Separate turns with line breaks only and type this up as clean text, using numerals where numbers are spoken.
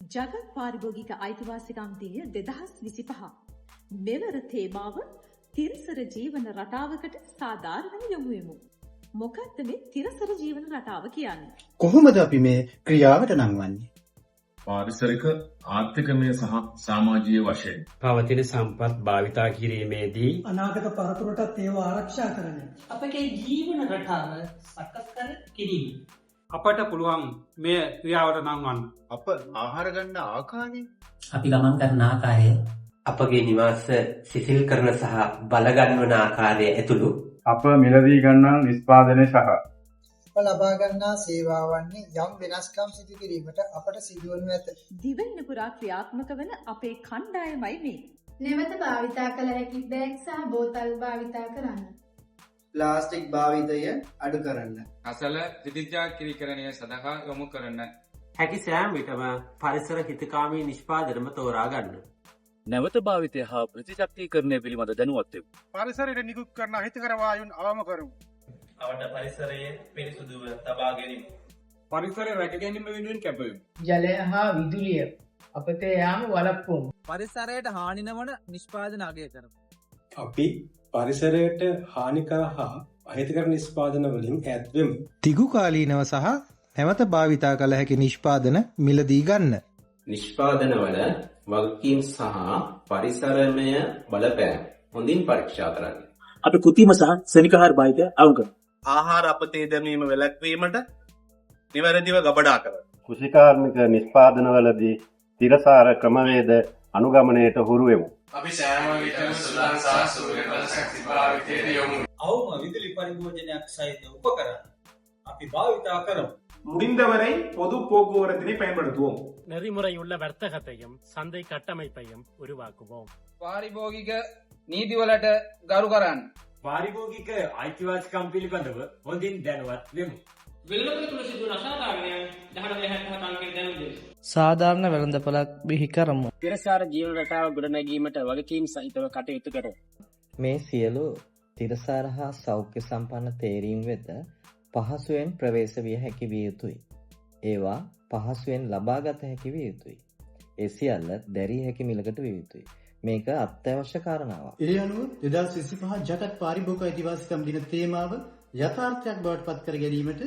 ජගත් පාරිභෝගික අයිතිවාසිකම් දිනය 2025. මෙවර තේමාව තිරසර ජීවන රටාවකට සාධාරණ යොමු වෙමු. මොකක්ද මේ තිරසර ජීවන රටාව කියන්නේ?
කොහොමද අපි මේ ක්‍රියාවට නංවන්නේ?
පාරිසරික ආර්ථිකමය සහ සමාජීය වශයෙන්
පවතින සම්පත් භාවිතා කිරීමේදී
අනාගත පරපුරටත් ඒවා ආරක්ෂා කරන්නේ.
අපගේ ජීවන රටාව සකස් කර කිරීම.
අපට පුළුවන් මේ ක්‍රියාවට නංවන්න.
අප ආහාර ගන්න ආකාරය,
අපි ගමන් කරන ආකාරය,
අපගේ නිවාස සිසිල් කරන සහ බලගන්වන ආකාරය ඇතුළු
අප මිලදී ගන්නා නිෂ්පාදනය සහ
අප ලබා ගන්නා සේවාවන්නේ යම් වෙනස්කම් සිදු කිරීමට අපට සිදුවනු ඇත.
දිවෙන්න පුරා ක්‍රියාත්මක වන අපේ කණ්ඩායමයි මේ.
නැවත භාවිතා කළ හැකි බෑග් සහ බෝතල් භාවිතා කරන්න.
ප්ලාස්ටික් භාවිතය අඩු කරන්න.
අසල විදිජා කිරීකරණය සඳහා යොමු කරන්න.
හැකි සෑම විටම පරිසර හිතකාමී නිෂ්පාදනම තෝරා ගන්න.
නැවත භාවිතය හා ප්‍රතිශක්තිකරණය පිළිබඳ දැනුවත් වෙමු.
පරිසරයට නිකුත් කරන හිතකර වායුන් අවම කරමු.
අපට පරිසරයේ පිරිසුදුව තබා ගැනීම.
පරිසරය රැක ගැනීම වෙනුවෙන් කැපවෙමු.
ජලය හා විදුලිය අපතේ යාම වළක්වමු.
පරිසරයට හානි නොවන නිෂ්පාදන අගය කරමු.
අපි පරිසරයට හානිකර හා අහිතකර නිෂ්පාදන වලින් ඈත් වෙමු.
තිගුකාලීනව සහ නැවත භාවිතා කළ හැකි නිෂ්පාදන මිලදී ගන්න.
නිෂ්පාදනවල වගකීම් සහ පරිසරමය බලපෑම් හොඳින් පරීක්ෂා කරන්න.
අපි කෘත්‍රිම සහ සෙනිකාහාර භාවිතය අවම කරමු.
ආහාර අපතේ දැමීම වැළැක්වීමට නිවැරදිව ගබඩා කරන්න. කෘෂිකාර්මික නිෂ්පාදනවලදී තිරසාර ක්‍රමවේද අනුගමනයට හුරු වෙමු.
අපි සෑම විටම සුළං සහ සූර්යබල ශක්ති භාවිතයට යොමු.
අවම විදුලි පරිභෝජනයක් සහිත උපකරණ අපි භාවිතා කරමු.
முடிந்தவரை பொது போக்குவரத்தினை பயன்படுத்துவோம்.
நெறிமுறையுள்ள வர்த்தகத்தையும் சந்தை கட்டமைப்பையும் உருவாக்குவோம்.
පාරිභෝගික නීතිවලට ගරු කරන්න.
පාරිභෝගික අයිතිවාසිකම් පිළිබඳව හොඳින් දැනුවත් වෙමු.
වෙළඳපොළ තුල සිදුවන අසාධාරණයන් 1967 අංකයෙන් දැනුම්
සාධාරණ වෙළඳපොළක් බිහි කරමු.
තිරසාර ජීවන රටාව ගොඩනැගීමට වගකීම් සහිතව කටයුතු කරමු.
මේ සියලු තිරසාර හා සෞඛ්‍ය සම්පන්න තේරීම් වෙත පහසුවෙන් ප්‍රවේශ විය හැකි විය යුතුයි. ඒවා පහසුවෙන් ලබාගත හැකි විය යුතුයි. ඒ සියල්ල දැරිය හැකි මිලකට විය යුතුයි. මේක අත්‍යවශ්‍ය කාරණාවක්.
ඒ අනුව 2025 ජගත් පාරිභෝගික අයිතිවාසිකම් දින තේමාව යථාර්ථයක් බවට පත් කර ගැනීමට